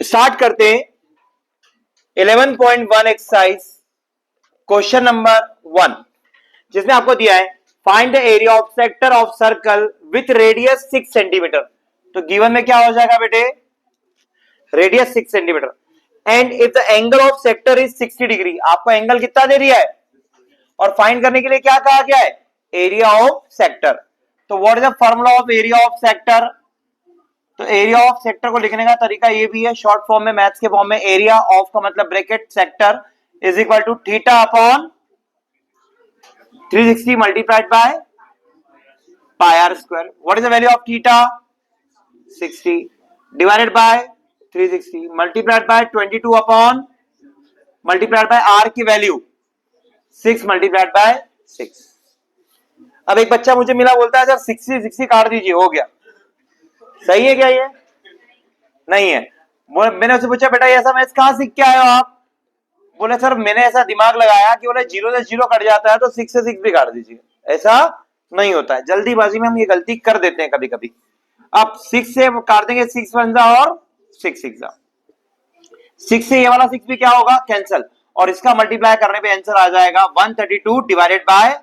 Start करते हैं 11.1 exercise question number 1, जिसमें आपको दिया है find the area of sector of circle with radius 6 centimetre. तो गिवन में क्या हो जाएगा बेटे, radius 6 centimetre and if the angle of sector is 60 degree. आपको एंगल कितना दे दिया है और फाइंड करने के लिए क्या कहा गया है, एरिया ऑफ सेक्टर। तो what is the formula of area of sector. तो एरिया ऑफ सेक्टर को लिखने का तरीका ये भी है शॉर्ट फॉर्म में, मैथ्स के फॉर्म में। एरिया ऑफ का मतलब bracket sector is equal to theta upon 360 multiplied by pi are square. What is the value of theta, 60 divided by 360 multiplied by 22 upon multiplied by R की value 6 multiplied by 6। अब एक बच्चा मुझे मिला, बोलता है सर 60 काट दीजिए, हो गया। सही है क्या ये? नहीं है। मैंने उससे पूछा बेटा ऐसा मैथ्स कहां सीख के आए हो आप? बोले सर मैंने ऐसा दिमाग लगाया कि बोले 0 से 0 कट जाता है तो 6 से 6 भी काट दीजिए। ऐसा नहीं होता है, जल्दीबाजी में हम ये गलती कर देते हैं कभी कभी। अब 6 से काट देंगे 6 1 जा और 6 6 जा, 6 से ये वाला 6 भी क्या होगा, कैंसिल, और इसका मल्टीप्लाई करने पे आंसर आ जाएगा 132 divided by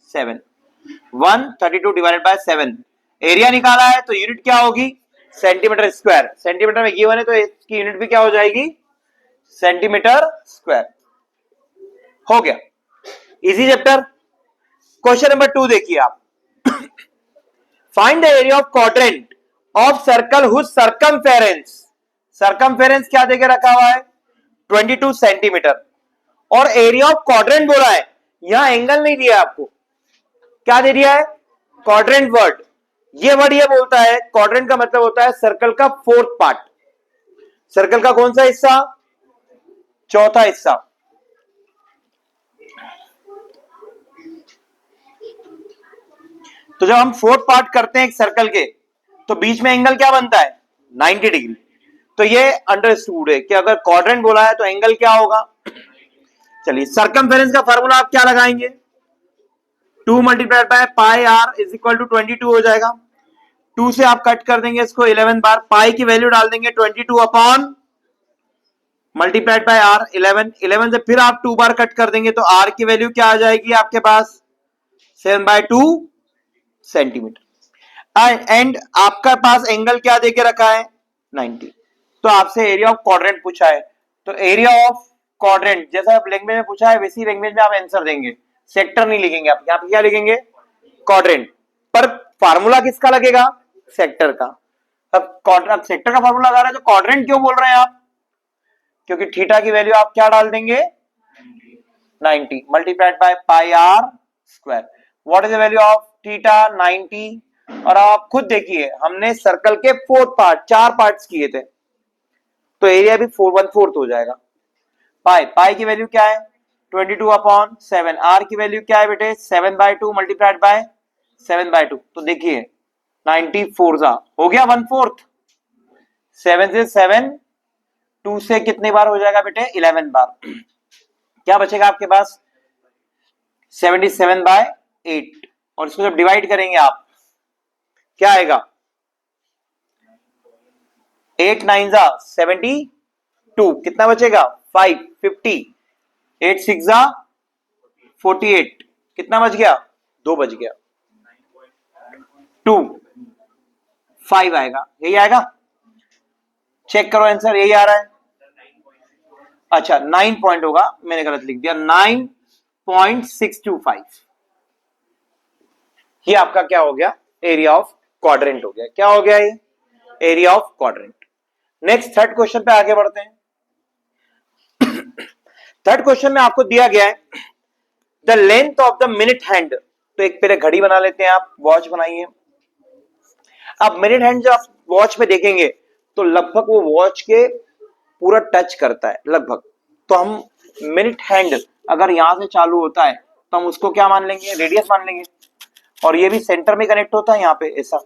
7। 132 divided by 7। Area निकाला है तो यूनिट क्या होगी, सेंटीमीटर स्क्वायर। सेंटीमीटर में गिवन है तो इसकी यूनिट भी क्या हो जाएगी, सेंटीमीटर स्क्वायर। हो गया, इजी चैप्टर। क्वेश्चन नंबर 2 देखिए आप। Find the area of quadrant of circle whose circumference. Circumference क्या देके रखा हुआ है, 22 सेंटीमीटर, और एरिया ऑफ क्वाड्रेंट बोला है। यहां एंगल नहीं दिया आपको, क्या दे दिया है, क्वाड्रेंट वर्ड। ये वर्ड ये बोलता है क्वाड्रेंट का मतलब होता है सर्कल का फोर्थ पार्ट। सर्कल का कौन सा हिस्सा, चौथा हिस्सा। तो जब हम फोर्थ पार्ट करते हैं एक सर्कल के तो बीच में एंगल क्या बनता है, 90 डिग्री। तो ये अंडरस्टूड है कि अगर क्वाड्रेंट बोला है तो एंगल क्या होगा। चलिए सर्कमफेरेंस का फार्मूला आप क्या लगाएंगे, 2 multiplied by pi R is equal to 22 हो जाएगा। 2 से आप कट कर देंगे इसको 11 बार, पाई की वैल्यू डाल देंगे 22 अपॉन मल्टीप्लाइड बाय आर 11। 11 से फिर आप 2 बार कट कर देंगे तो आर की वैल्यू क्या आ जाएगी आपके पास, 7/2 सेंटीमीटर। एंड आपका पास एंगल क्या देके रखा है, 90। तो आपसे एरिया ऑफ क्वाड्रेंट पूछा है, तो एरिया ऑफ क्वाड्रेंट जैसा लैंग्वेज में पूछा है वैसी लैंग्वेज में आप आंसर देंगे। सेक्टर नहीं लिखेंगे आप, यहाँ पे क्या लिखेंगे, क्वाड्रेंट। पर फार्मूला किसका लगेगा, सेक्टर का। अब सेक्टर का फार्मूला लगा रहे हैं तो क्वाड्रेंट क्यों बोल रहे हैं आप, क्योंकि थीटा की वैल्यू आप क्या डाल देंगे, 90 multiplied by pi are square. What is the value of theta, 90। और आप खुद देखिए हमने सर्कल के फोर्थ पार्ट, 4 पार्ट्स किए थे, तो एरिया भी 1/4 हो जाएगा। पाई की वैल्यू क्या है, 22 अपॉन 7। आर की वैल्यू क्या है बेटे, 7/2 मल्टीप्लाइड बाय 7/2। तो देखिए 94 जा हो गया 1/4। 7 से 7, 2 से कितने बार हो जाएगा बेटे, 11 बार। क्या बचेगा आपके पास, 77/8। और इसको जब डिवाइड करेंगे आप क्या आएगा, 8 9 जा 72, कितना बचेगा 5 50, 8 6 जा 48, कितना बच गया, 2 बच गया, 2 5 आएगा। यही आएगा, चेक करो आंसर, यही आ रहा है। अच्छा 9 पॉइंट होगा, मैंने गलत लिख दिया, 9.625। ये आपका क्या हो गया, एरिया ऑफ क्वाड्रेंट हो गया। क्या हो गया ये, area of quadrant. Next third question पे आगे बढ़ते हैं। थर्ड क्वेश्चन में आपको दिया गया है the length of the minute hand. तो एक पहले घड़ी बना लेते हैं, आप वॉच बनाइए। अब मिनट हैंड जब आप वॉच पे देखेंगे तो लगभग वो वॉच के पूरा टच करता है लगभग। तो हम मिनट हैंड अगर यहां से चालू होता है तो हम उसको क्या मान लेंगे, रेडियस मान लेंगे, और ये भी सेंटर में कनेक्ट होता है यहाँ पे ऐसा।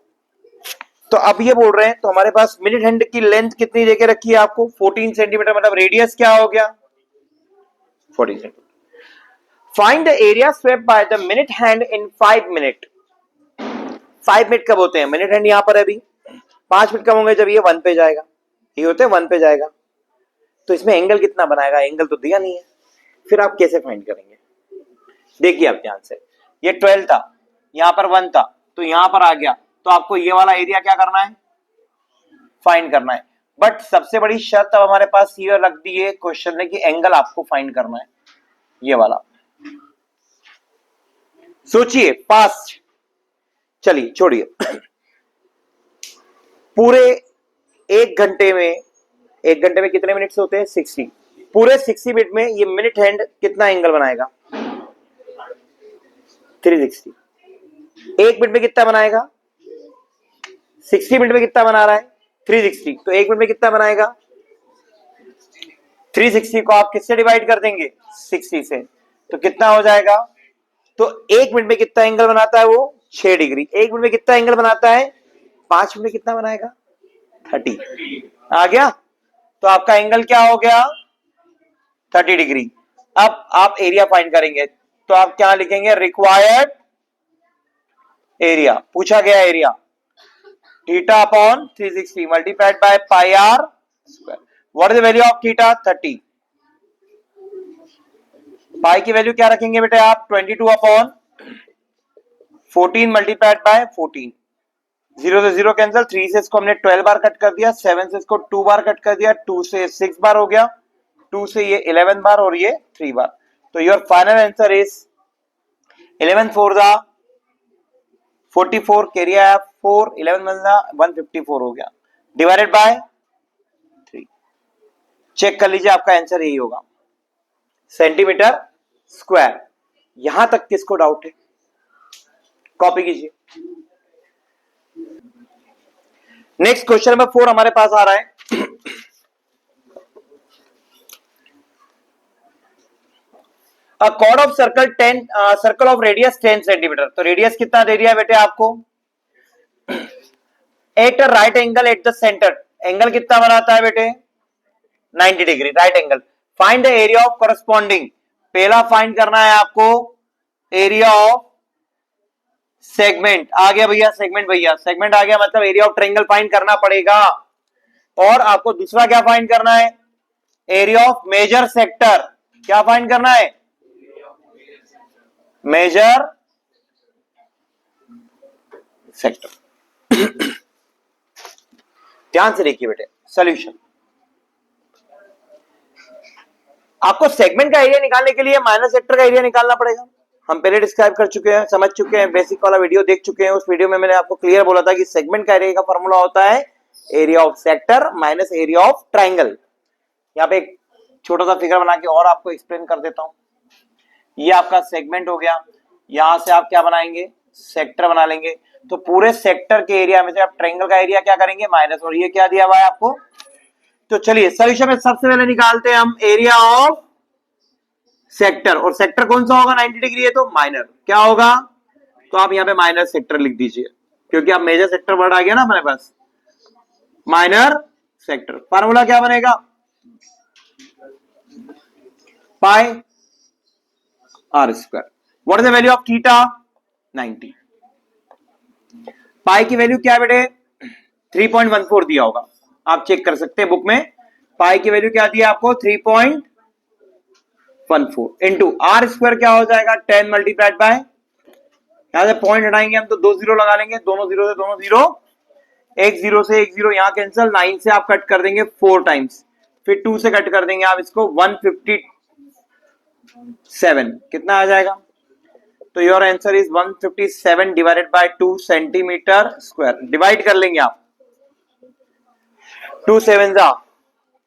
तो अब ये बोल रहे हैं, तो हमारे पास मिनट हैंड की लेंथ कितनी देके रखी है आपको, 14 सेंटीमीटर, मतलब रेडियस क्या हो गया, 14 centimetre. Find the area swept by the minute hand in 5 minute. 5 minute कब होते हैं, मिनट हैंड यहां पर है अभी, 5 मिनट कब होंगे जब ये 1 पे जाएगा। ये होते 1 पे जाएगा, तो इसमें एंगल कितना बनाएगा, एंगल तो दिया नहीं है, फिर आप कैसे फाइंड करेंगे? देखिए आप ध्यान से, ये 12 था, यहां पर 1 था, तो यहां पर आ गया, तो आपको ये वाला एरिया क्या करना है, फाइंड करना है। बट सबसे बड़ी शर्त अब हमारे पास ये रख दी है क्वेश्चन ने कि एंगल आपको फाइंड करना है, ये वाला। सोचिए फास्ट, चलिए छोड़िए। पूरे 1 घंटे में, 1 घंटे में कितने मिनट्स होते हैं, 60। पूरे 60 मिनट में ये मिनट हैंड कितना एंगल बनाएगा, 360। 1 मिनट में कितना बनाएगा, 60 मिनट में कितना बना रहा है, 360। तो 1 मिनट में कितना बनाएगा, 360 को आप किससे डिवाइड कर देंगे, 60 से, तो कितना हो जाएगा। तो 1 मिनट में कितना एंगल बनाता है वो, 6 डिग्री। 1 मिनट में कितना एंगल बनाता है, 5 मिनट में कितना बनाएगा, 30। आ गया, तो आपका एंगल क्या हो गया, 30 डिग्री। अब आप एरिया फाइंड करेंगे, तो आप क्या लिखेंगे, रिक्वायर्ड एरिया, पूछा गया area, theta upon 360 multiplied by pi are square. What is the value of theta, 30। Pi की वैल्यू क्या रखेंगे बेटे आप, 22 अपॉन 14 मल्टीप्लाइड बाय 14। 0 से 0 कैंसिल, 3 से इसको हमने 12 बार कट कर दिया, 7 से इसको 2 बार कट कर दिया, 2 से 6 बार हो गया, 2 से ये 11 बार और ये 3 बार। तो योर फाइनल आंसर इज 11 4 जा 44, कैरी आया 4, 11 1 जा 154 हो गया, डिवाइडेड बाय 3। चेक कर लीजिए, आपका आंसर यही होगा, सेंटीमीटर स्क्वायर। यहां तक किसको डाउट है, कॉपी कीजिए। नेक्स्ट क्वेश्चन नंबर 4 हमारे पास आ रहा है। A chord of circle 10 circle of radius 10 centimetre. तो रेडियस कितना दे दिया बेटे आपको, at right angle at the centre, angle कितना बनाता है बेटे, 90 degree right angle. Find the area of corresponding, पहला फाइंड करना है आपको एरिया ऑफ सेगमेंट। आ गया भैया सेगमेंट, भैया सेगमेंट आ गया, मतलब एरिया ऑफ ट्रायंगल फाइंड करना पड़ेगा। और आपको दूसरा क्या फाइंड करना है, एरिया ऑफ मेजर सेक्टर। क्या फाइंड करना है, मेजर सेक्टर। ध्यान से देखिए बेटे सॉल्यूशन। आपको सेगमेंट का एरिया निकालने के लिए माइनस सेक्टर का एरिया निकालना पड़ेगा। हम पहले डिस्क्राइब कर चुके हैं, समझ चुके हैं, बेसिक वाला वीडियो देख चुके हैं। उस वीडियो में मैंने आपको क्लियर बोला था कि सेगमेंट का एरिया का फॉर्मूला होता है area of sector minus area of triangle. यहाँ पे एक छोटा सा फिगर बना के और आपको एक्सप्लेन कर देता हूं। ये आपका सेगमेंट हो गया, यहां से आप क्या बनाएंगे, सेक्टर बना लेंगे। तो पूरे सेक्टर के एरिया में से आप ट्रायंगल का एरिया क्या करेंगे, माइनस। और ये क्या दिया हुआ है आपको, तो चलिए सॉल्यूशन में सबसे पहले निकालते हैं हम एरिया ऑफ सेक्टर। और सेक्टर कौन सा होगा, 90 डिग्री है तो माइनर क्या होगा, तो आप यहां पे माइनर सेक्टर लिख दीजिए, क्योंकि आप मेजर सेक्टर वर्ड आ गया ना हमारे पास, माइनर सेक्टर। फार्मूला क्या बनेगा, pi are square. What is the value of theta, 90। Pi की वैल्यू क्या बेटे, 3.14 दिया होगा, आप चेक कर सकते हैं बुक में। पाई की वैल्यू क्या दिया आपको, 3.14 इंटू आर स्क्वायर क्या हो जाएगा, 10 मल्टीप्लाइड बाय, यहां से पॉइंट हटाएंगे हम तो 2 जीरो लगा लेंगे, दोनों जीरो से दोनों जीरो, एक जीरो से एक जीरो यहां कैंसिल, 9 से आप कट कर देंगे 4 टाइम्स, फिर 2 से कट कर देंगे आप इसको, 157 कितना आ जाएगा, तो your answer is 157 divided by 2 centimetre square. Divide कर लेंगे आप, 2 7 जा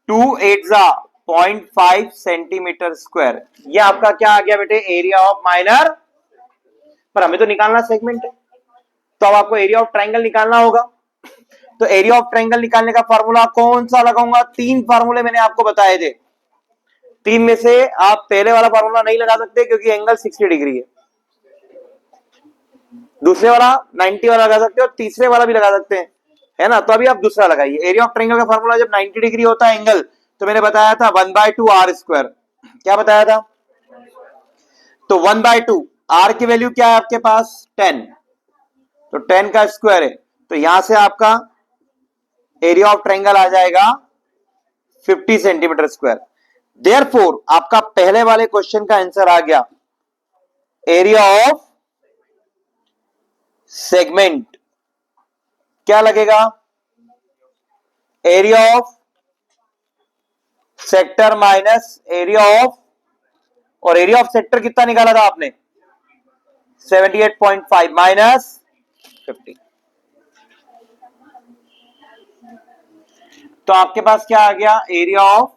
2 8 जा 0.5 सेंटीमीटर स्क्वायर। ये आपका क्या आ गया बेटे, एरिया ऑफ माइनर। पर हमें तो निकालना सेगमेंट है, तो अब आपको एरिया ऑफ ट्रायंगल निकालना होगा। तो एरिया ऑफ ट्रायंगल निकालने का फार्मूला कौन सा लगाऊंगा, 3 फार्मूले मैंने आपको बताए थे। 3 में से आप पहले वाला फार्मूला नहीं लगा सकते क्योंकि एंगल 60 डिग्री है, दूसरे वाला 90 वाला लगा सकते हो, तीसरे वाला भी लगा सकते हैं, है ना। तो अभी आप दूसरा लगाइए। एरिया ऑफ ट्रायंगल का फार्मूला जब 90 डिग्री होता है एंगल, तो मैंने बताया था 1/2 आर स्क्वायर। क्या बताया था, तो 1/2 आर की वैल्यू क्या है आपके पास, 10, तो 10 का स्क्वायर है, तो यहां से आपका एरिया ऑफ ट्रायंगल आ जाएगा 50 सेंटीमीटर स्क्वायर। देयरफॉर आपका पहले वाले क्वेश्चन का आंसर आ गया एरिया ऑफ सेगमेंट। क्या लगेगा? Area of sector minus area of, और एरिया ऑफ सेक्टर कितना निकाला था आपने? 78.5 माइनस 50। तो आपके पास क्या आ गया? एरिया ऑफ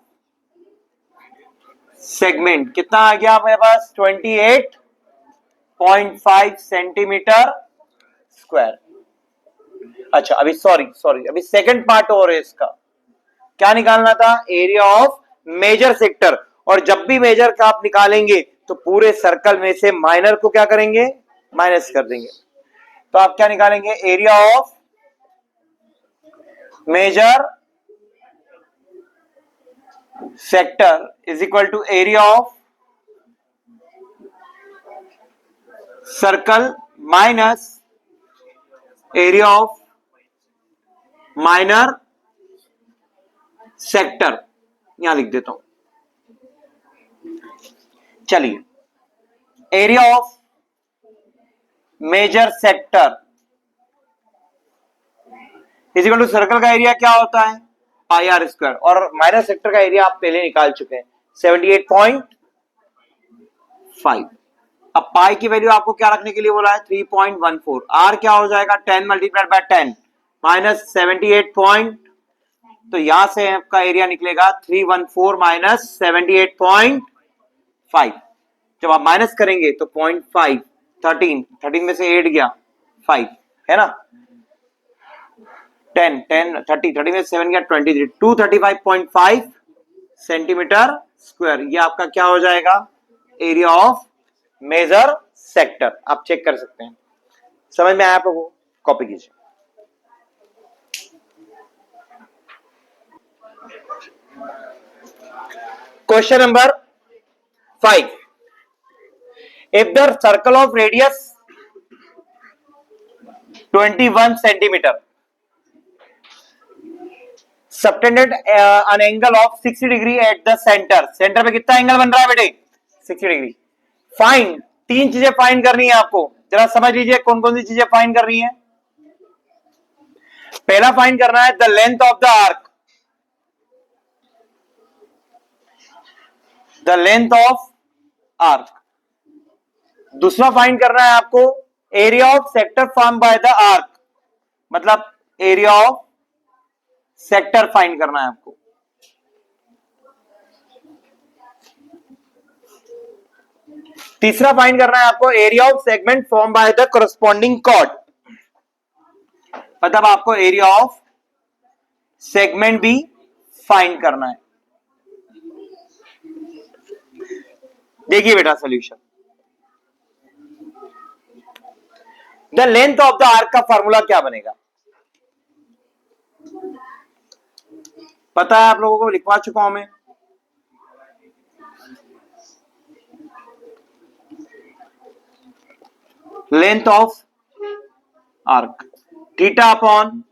सेगमेंट कितना आ गया मेरे पास? 28.5 सेंटीमीटर स्क्वायर। अच्छा अभी सॉरी अभी सेकंड पार्ट और है इसका। क्या निकालना था? Area of major sector. और जब भी मेजर का आप निकालेंगे तो पूरे सर्कल में से माइनर को क्या करेंगे? माइनस कर देंगे। तो आप क्या निकालेंगे? Area of major sector is equal to area of circle minus area of minor sector. यहां लिख देता हूं। चलिए, area of major sector is equal to circle का एरिया क्या होता है? पाई आर स्क्वायर, और माइनर सेक्टर का एरिया आप पहले निकाल चुके हैं 78.5। अब पाई की वैल्यू आपको क्या रखने के लिए बोला है? 3.14। आर क्या हो जाएगा? 10 मल्टीप्लाइड बाय 10 माइनस 78 तो यहां से आपका एरिया निकलेगा 314 माइनस 78.5। जब आप माइनस करेंगे तो 0.5 13 में से 8 गया 5 है ना, 10 30 में 7 गया 23 235.5 सेंटीमीटर स्क्वायर। ये आपका क्या हो जाएगा? Area of major sector. आप चेक कर सकते हैं। समझ में आया आप लोगों को? कॉपी कीजिए। Question number 5। If the circle of radius 21 centimetre subtended an angle of 60 degree at the centre. Centre पे कितना एंगल बन रहा है बेटे? 60 डिग्री। फाइंड, 3 चीजें फाइंड करनी है आपको। जरा समझ लीजिए कौन कौन सी चीजें फाइंड करनी है। पहला फाइंड करना है the length of the arc, the length of arc. दूसरा फाइंड करना है आपको area of sector form by the arc, मतलब एरिया ऑफ सेक्टर फाइंड करना है आपको। तीसरा फाइंड करना है आपको area of segment form by the corresponding chord, मतलब आपको एरिया ऑफ सेगमेंट भी फाइंड करना है। देखिए बेटा solution. The length of the arc का फॉर्मूला क्या बनेगा? पता है आप लोगों को, लिखवा चुका हूं मैं। Length of arc theta upon,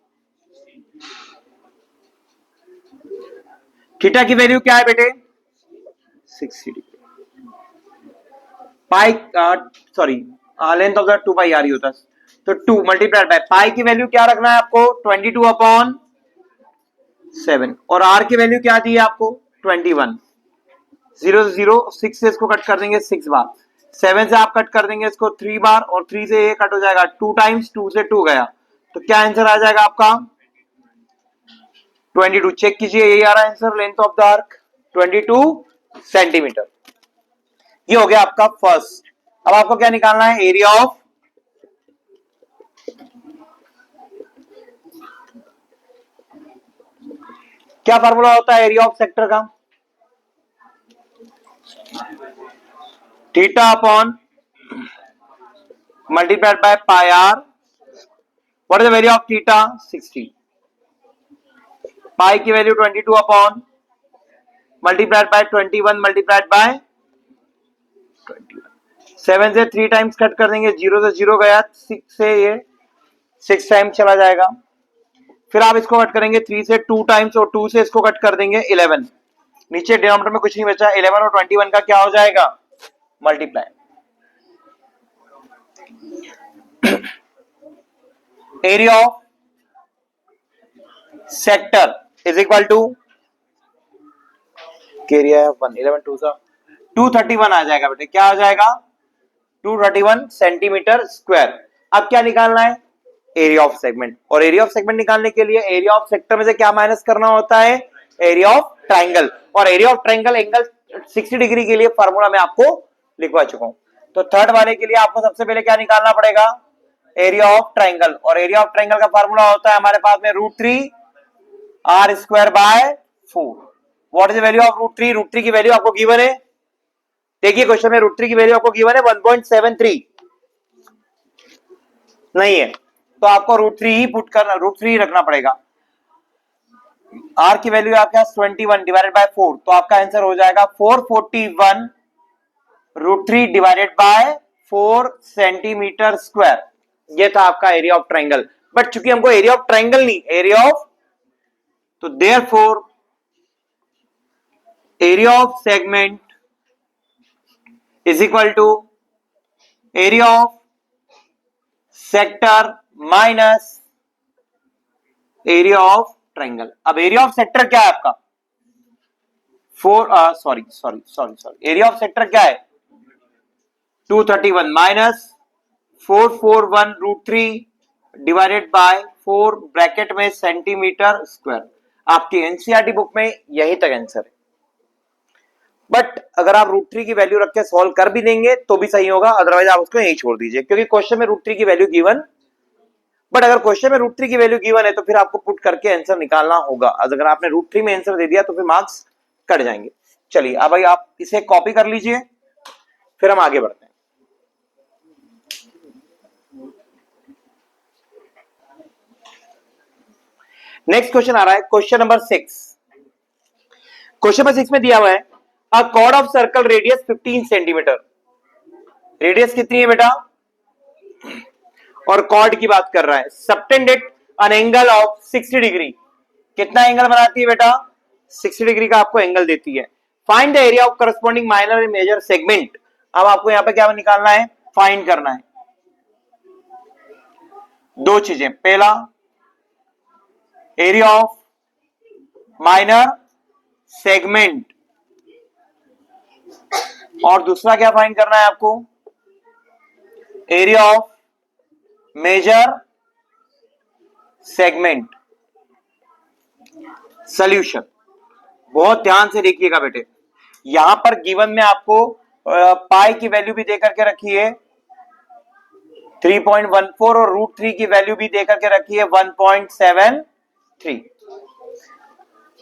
theta की वैल्यू क्या है बेटे? 60 degree. Pi sorry length of the 2 pi r ही होता है, तो 2 मल्टीप्लाइड बाय पाई की वैल्यू क्या रखना है आपको? 22 अपॉन 7। और आर की वैल्यू क्या दी है आपको? 21। 0 से 0 6 से इसको कट कर देंगे 6 बार, 7 से आप कट कर देंगे इसको 3 बार, और 3 से ये कट हो जाएगा 2 टाइम्स, 2 से 2 गया, तो क्या आंसर आ जाएगा आपका? 22। चेक कीजिए, यही आ रहा है answer. Length of the arc 22 centimetre. ये हो गया आपका फर्स्ट। अब आपको क्या निकालना है? एरिया ऑफ क्या फार्मूला होता है एरिया ऑफ सेक्टर का? Theta upon multiplied by pi R. What is the value of theta? 60। Pi की value 22 upon multiplied by 21 multiplied by 21। 7 से 3 टाइम्स कट कर देंगे, 0 से 0 गया, 6 से ये 6 टाइम्स चला जाएगा, फिर आप इसको कट करेंगे 3 से 2 टाइम्स और 2 से इसको कट कर देंगे 11। नीचे डिनोमिनेटर में कुछ नहीं बचा, 11 और 21 का क्या हो जाएगा multiply. Area of sector is equal to area of 1 11 2 सा 231 आ जाएगा बेटे। क्या आ जाएगा 231 सेंटीमीटर स्क्वायर। अब क्या निकालना है एरिया ऑफ सेगमेंट, और एरिया ऑफ सेगमेंट निकालने के लिए एरिया ऑफ सेक्टर में से क्या माइनस करना होता है एरिया ऑफ ट्राइंगल, और area of triangle angle 60 degree के लिए फार्मूला मैं आपको लिखवा चुका हूं। तो थर्ड वाले के लिए आपको सबसे पहले क्या निकालना पड़ेगा एरिया ऑफ ट्राइंगल, और एरिया ऑफ ट्राइंगल का फार्मूला होता है हमारे पास में √3 r square by 4। What is the value of √3? √3 की वैल्यू आपको गिवन है, देखिए क्वेश्चन में √3 की वैल्यू आपको गिवन है 1.73 नहीं है, तो आपको √3 ही पुट करना, √3 रखना पड़ेगा। r की वैल्यू आपके पास 21 डिवाइडेड बाय 4, तो आपका आंसर हो जाएगा 441 √3 डिवाइडेड बाय 4 सेंटीमीटर स्क्वायर। ये था आपका एरिया ऑफ ट्राइंगल, बट चूंकि हमको एरिया ऑफ ट्राइंगल नहीं एरिया ऑफ, तो therefore area of segment is equal to area of sector minus area of triangle. अब एरिया ऑफ सेक्टर क्या है आपका एरिया ऑफ सेक्टर क्या है 231 माइनस 441 √3 डिवाइडेड बाय 4 ब्रैकेट में सेंटीमीटर स्क्वायर। आपकी एनसीईआरटी बुक में यही तक आंसर है, बट अगर आप √3 की वैल्यू रख के सॉल्व कर भी देंगे तो भी सही होगा, अदरवाइज आप उसको यही छोड़ दीजिए, क्योंकि क्वेश्चन में √3 की वैल्यू गिवन, बट अगर क्वेश्चन में √3 की वैल्यू गिवन है तो फिर आपको पुट करके आंसर निकालना होगा। अगर आपने √3 में आंसर दे दिया तो फिर मार्क्स कट जाएंगे। चलिए अब भाई आप इसे कॉपी कर लीजिए, फिर हम आगे बढ़ते हैं। नेक्स्ट क्वेश्चन आ रहा है क्वेश्चन नंबर 6। क्वेश्चन नंबर 6 में दिया हुआ है a chord of circle radius 15 centimetre. Radius कितनी है बेटा, और कॉर्ड की बात कर रहा है। Subtended an angle of 60 degree. कितना एंगल बनाती है बेटा 60 डिग्री का आपको एंगल देती है। Find the area of corresponding minor and major segment. अब आपको यहां पे क्या निकालना है फाइंड करना है दो चीजें, पहला एरिया ऑफ माइनर सेगमेंट और दूसरा क्या फाइंड करना है आपको area of major segment. Solution बहुत ध्यान से देखिएगा बेटे, यहां पर गिवन में आपको पाई की वैल्यू भी देकर के रखी है 3.14 और √3 की वैल्यू भी देकर के रखी है 1.73।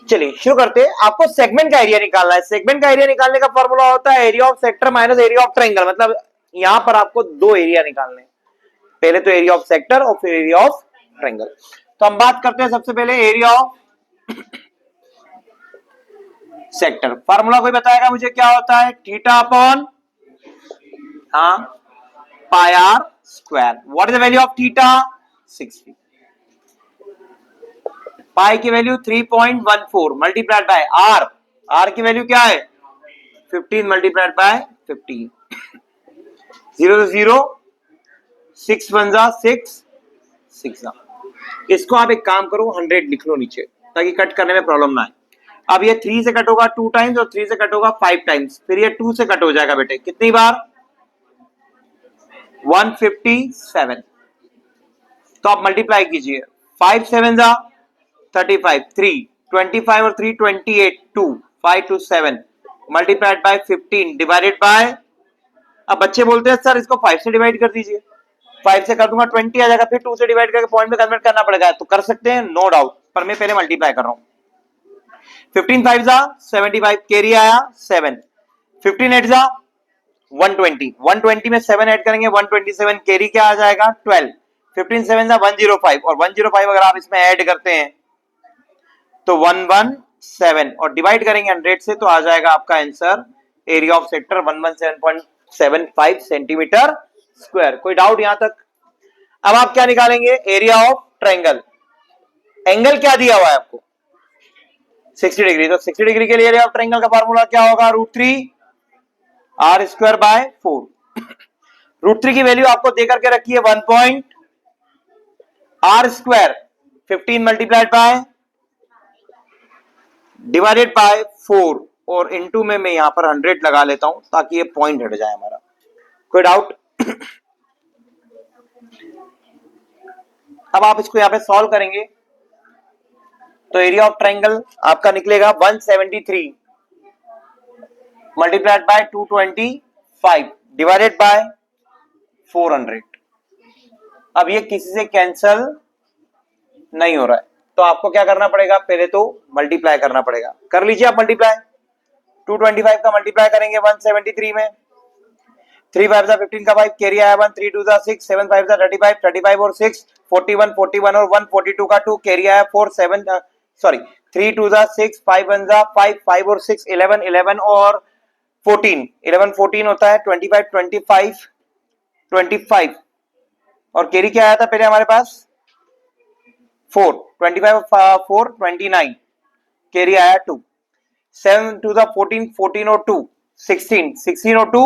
चलिए शुरू करते हैं। आपको सेगमेंट का एरिया निकालना है। सेगमेंट का एरिया निकालने का फॉर्मूला होता है area of sector minus area of triangle. मतलब यहां पर आपको दो एरिया निकालने हैं, पहले तो एरिया ऑफ सेक्टर और फिर एरिया ऑफ ट्रायंगल। तो हम बात करते हैं सबसे पहले एरिया ऑफ सेक्टर। फार्मूला कोई बताएगा मुझे क्या होता है theta upon pi are square. What is the value of theta 60। Pi की value 3.14 multiplied by R, R की वैल्यू क्या है 15 मल्टीप्लाइड बाय 15। 0 0 6 1 जा 6 6 जा। इसको आप एक काम करो 100 लिख लो नीचे ताकि कट करने में प्रॉब्लम ना आए। अब ये 3 से कट होगा 2 टाइम्स और 3 से कट होगा 5 टाइम्स, फिर ये 2 से कट हो जाएगा बेटे कितनी बार 157। तो आप मल्टीप्लाई कीजिए 5 7 जा 35 3 25 और 3 28 2 5 2 7 मल्टीप्लाइड बाय 15 डिवाइडेड बाय। अब बच्चे बोलते हैं सर इसको 5 से डिवाइड कर दीजिए। 5 से कर दूंगा 20 आ जाएगा, फिर 2 से डिवाइड करके पॉइंट में कन्वर्ट करना पड़ेगा। तो कर सकते हैं नो डाउट, पर मैं पहले मल्टीप्लाई कर रहा हूं। 15 5 जा 75 कैरी आया 7, 15 8 जा 120, 120 में 7 ऐड करेंगे 127 कैरी क्या आ जाएगा 12, 15 7 जा 105 और 105 अगर आप इसमें ऐड करते हैं तो 117 और डिवाइड करेंगे 100 से तो आ जाएगा आपका answer area of sector 117.75 centimetre square. कोई डाउट यहां तक? अब आप क्या निकालेंगे एरिया ऑफ ट्रायंगल। एंगल क्या दिया हुआ है आपको 60 डिग्री, तो 60 डिग्री के लिए एरिया ऑफ ट्रायंगल का फार्मूला क्या होगा √3 r² / 4। √3 की वैल्यू आपको देकर के रखी है 1.r² 15 multiplied by divided by 4 और इनटू में मैं यहां पर 100 लगा लेता हूं ताकि ये पॉइंट हट जाए हमारा। कोई डाउट? अब आप इसको यहां पे सॉल्व करेंगे तो एरिया ऑफ ट्रायंगल आपका निकलेगा 173 मल्टीप्लाइड बाय 225 डिवाइडेड बाय 400। अब ये किसी से कैंसल नहीं हो रहा है तो आपको क्या करना पड़ेगा, पहले तो मल्टीप्लाई करना पड़ेगा। कर लीजिए आप मल्टीप्लाई। 225 का मल्टीप्लाई करेंगे 173 में, 3 5 15 का 5 कैरी आया 1, 3 2 6, 7 5 35, 35 और 6 41, 41 और 1 42 का 2 कैरी आया 4 7 सॉरी 3 2 6, 5 1 5 5 और 6 11, 11 और 14 11 14 होता है 25 25 25 और कैरी क्या आया था पहले हमारे पास 4 25 4 29 कैरी आया 2 7 2 14 14 और 2 16 16 और 2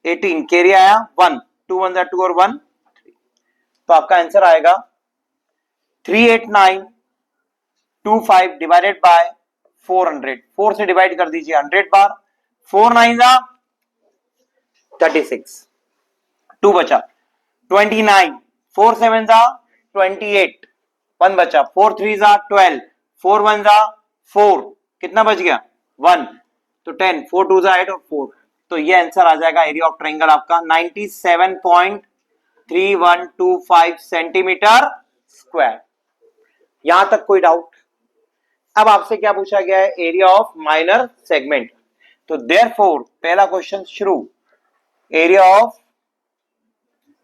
18 कैरी आया 1 2 1 2 और 1 तो आपका आंसर आएगा 38925 डिवाइडेड बाय 400। 4 से डिवाइड कर दीजिए 100 बार, 4 9 36, 2 बचा 29, 4 7 28, 1 बचा 4 3 12, 4 1 4, कितना बच गया 1 तो 10, 4 2 8 और 4 तो ये आंसर आ जाएगा एरिया ऑफ ट्रायंगल आपका 97.3125 सेंटीमीटर स्क्वायर। यहां तक कोई डाउट? अब आपसे क्या पूछा गया है, एरिया ऑफ माइनर सेगमेंट। तो देयरफॉर पहला क्वेश्चन शुरू, area of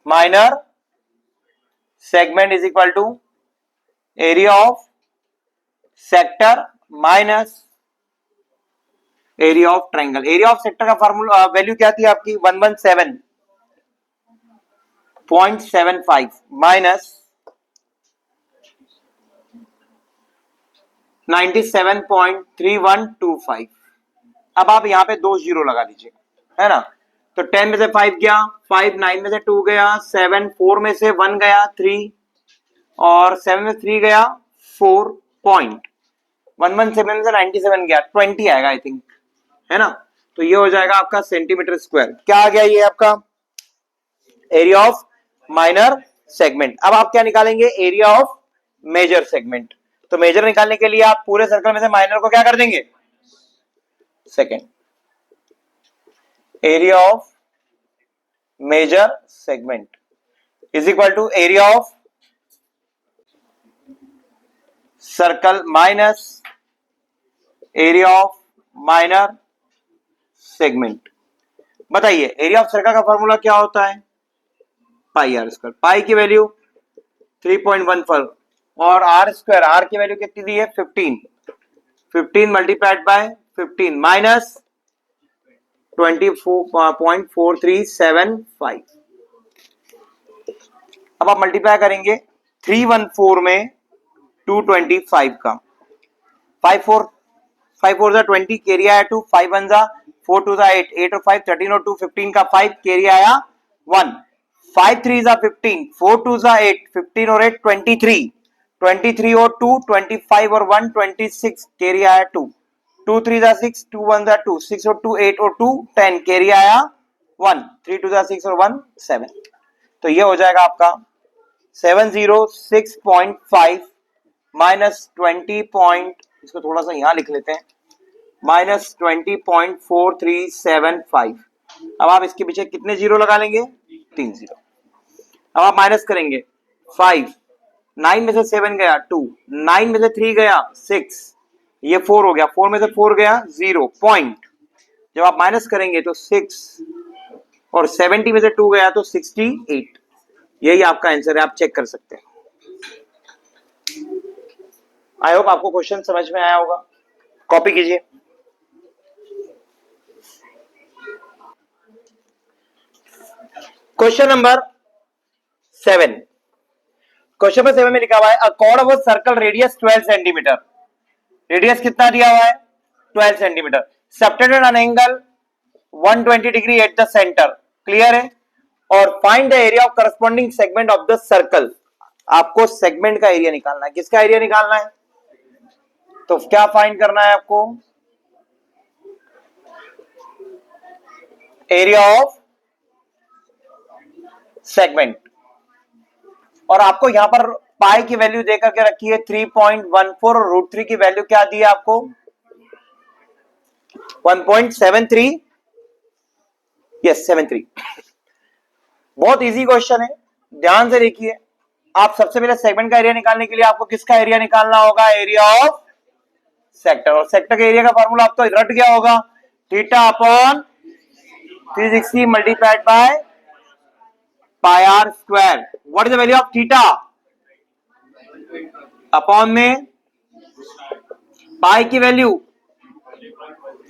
minor segment is equal to area of sector minus area of triangle. Area of sector का फार्मूला वैल्यू क्या थी आपकी 117.75 माइनस 97.3125। अब आप यहां पे 2 जीरो लगा लीजिए, है ना। तो 10 में से 5 गया 5, 9 में से 2 गया 7, 4 में से 1 गया 3 और 7 में 3 गया 4 पॉइंट 117 में से 97 गया 20 आएगा आई थिंक, है ना। तो ये हो जाएगा आपका सेंटीमीटर स्क्वायर। क्या आ गया ये आपका एरिया ऑफ माइनर सेगमेंट। अब आप क्या निकालेंगे, एरिया ऑफ मेजर सेगमेंट। तो मेजर निकालने के लिए आप पूरे सर्कल में से माइनर को क्या कर देंगे second. Area of major segment is equal to area of circle minus area of minor segment. बताइए एरिया ऑफ सर्कल का फॉर्मूला क्या होता है पाई आर स्क्वायर। पाई की वैल्यू 3.14 और आर स्क्वायर, आर की वैल्यू कितनी दी है 15, 15 मल्टीप्लाइड बाय 15 माइनस 24.4375। अब आप मल्टीप्लाई करेंगे 314 में 225 का 5 4 5 4 जा 20 कैरी आया 2, 5 1 जा 4 2 जा 8, 8 और 5 13 और 2 15 का 5 कैरी आया 1, 5 3 जा 15, 4 2 जा 8, 15 और 8 23, 23 और 2 25 और 1 26 कैरी आया 2, 2 3 जा 6, 2 1 जा 2, 6 और 2 8 और 2 10 कैरी आया 1, 3 2 जा 6 और 1 7। तो ये हो जाएगा आपका 706.5 माइनस 20 पॉइंट, इसको थोड़ा सा यहां लिख लेते हैं, माइनस 20.4375। अब आप इसके पीछे कितने जीरो लगा लेंगे 3 जीरो। अब आप माइनस करेंगे 5, 9 में से 7 गया 2, 9 में से 3 गया 6, ये 4 हो गया, 4 में से 4 गया 0 पॉइंट। जब आप माइनस करेंगे तो 6 और 70 में से 2 गया तो 68। यही आपका आंसर है, आप चेक कर सकते हैं। आई होप आपको क्वेश्चन समझ में आया होगा। कॉपी कीजिए। क्वेश्चन नंबर 7, क्वेश्चन नंबर 7 में लिखा हुआ है a chord of a circle radius 12 centimetre, radius कितना दिया हुआ है 12 centimetre, subtended an angle 120 degree at the centre, clear है, और find the area of corresponding segment of the circle, आपको सेगमेंट का एरिया निकालना है, किसका एरिया निकालना है, तो क्या फाइंड करना है आपको, एरिया ऑफ सेगमेंट, और आपको यहां पर पाई की वैल्यू देकर के रखी है 3.14 और √3 की वैल्यू क्या दी है आपको 1.73, यस 73। बहुत इजी क्वेश्चन है, ध्यान से देखिए। आप सबसे पहले सेगमेंट का एरिया निकालने के लिए आपको किसका एरिया निकालना होगा, एरिया ऑफ सेक्टर, और सेक्टर के एरिया का फॉर्मूला आपको रट गया होगा, theta upon 360 multiplied by pi are square. What is the value of theta, upon में पाई की वैल्यू,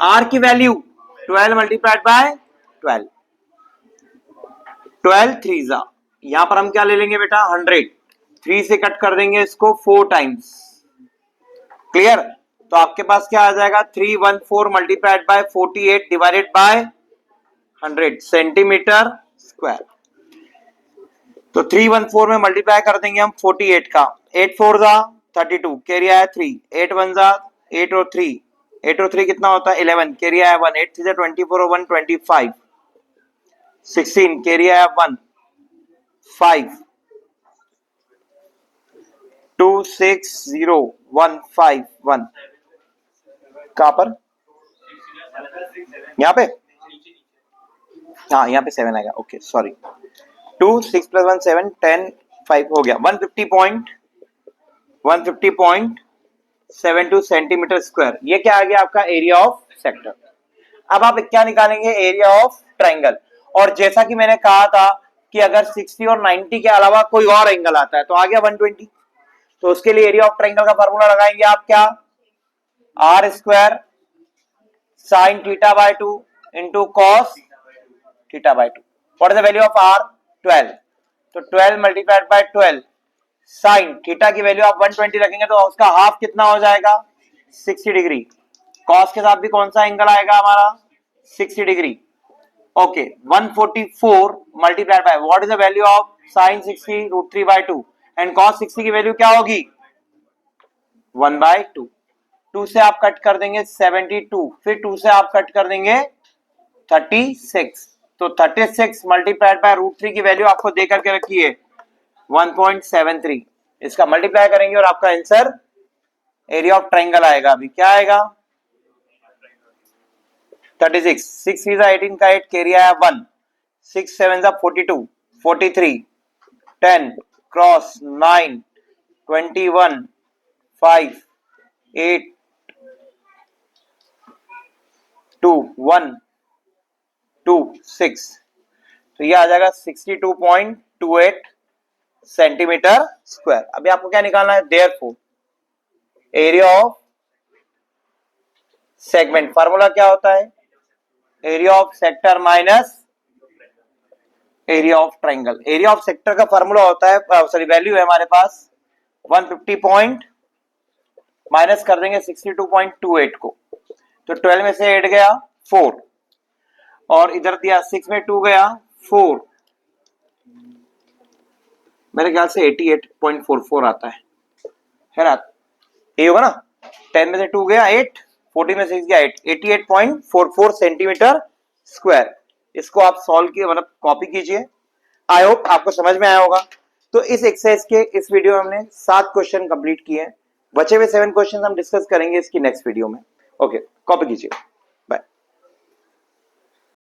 आर की वैल्यू 12 मल्टीप्लाइड बाय 12, 12 3 यहां पर हम क्या ले लेंगे बेटा 100, 3 से कट कर देंगे इसको 4 टाइम्स, क्लियर, तो आपके पास क्या आ जाएगा 314 multiplied by 48 divided by 100 centimetre square. तो 314 में मल्टीप्लाई कर देंगे हम 48 का, 8 4 जा 32, कैरिया है 3, 8 1 जा 8 और 3, 8 और 3 कितना होता है 11, कैरिया है 1, 8 3 जा 24 और 1 25, 16 कैरिया है 1 5, 2 6 0 1 5 1, कहां पर, यहाँ पे, हाँ यहाँ पे 7 आएगा, ओके सॉरी, 2 6 + 1 7 10 5 हो गया, 150.72 सेंटीमीटर स्क्वायर, ये क्या आ गया आपका एरिया ऑफ सेक्टर। अब आप क्या निकालेंगे, एरिया ऑफ ट्रायंगल, और जैसा कि मैंने कहा था कि अगर 60 और 90 के अलावा कोई और एंगल आता है तो आ गया 120, तो उसके लिए एरिया ऑफ ट्रायंगल का फार्मूला लगाएंगे आप, क्या R square sine theta by 2 into cos theta by 2, what is the value of R 12, तो 12 मल्टीप्लाइड बाय 12 साइन थीटा की वैल्यू आप 120 रखेंगे तो उसका हाफ कितना हो जाएगा 60 डिग्री, कॉस के साथ भी कौन सा एंगल आएगा हमारा 60 degree, okay 144 multiplied by what is the value of sine 60 √3 by 2 and cos 60 की वैल्यू क्या होगी 1/2, 2 से आप कट कर देंगे 72, फिर 2 से आप कट कर देंगे 36, तो 36 मल्टीप्लाइड बाय √3 की वैल्यू आपको दे करके रखी है 1.73, इसका मल्टीप्लाई करेंगे और आपका आंसर एरिया ऑफ ट्रायंगल आएगा। अभी क्या आएगा 36, 6 3 18 का 8 कैरिया है 1, 6 7 42 43 10 क्रॉस 9 21 5 8 2 1 2 6, तो ये आ जाएगा 62.28 सेंटीमीटर स्क्वायर। अभी आपको क्या निकालना है, therefore area of segment, formula क्या होता है area of sector minus area of triangle. Area of sector का फार्मूला होता है, सॉरी वैल्यू है हमारे पास 150 पॉइंट, माइनस कर देंगे 62.28 को, तो 12 में से 8 गया 4, और इधर दिया 6 में 2 गया 4, मेरे ख्याल से 88.44 आता है ना, ये होगा ना, 10 में से 2 गया 8, 40 में से 6 गया 8, 88.44 सेंटीमीटर स्क्वायर। इसको आप सॉल्व किए, मतलब कॉपी कीजिए, आई होप आपको समझ में आया होगा। तो इस एक्सरसाइज के इस वीडियो में हमने 7 क्वेश्चन कंप्लीट किए हैं, बचे हुए 7 क्वेश्चन हम डिस्कस करेंगे इसकी नेक्स्ट वीडियो में। ओके, कॉपी कीजिए।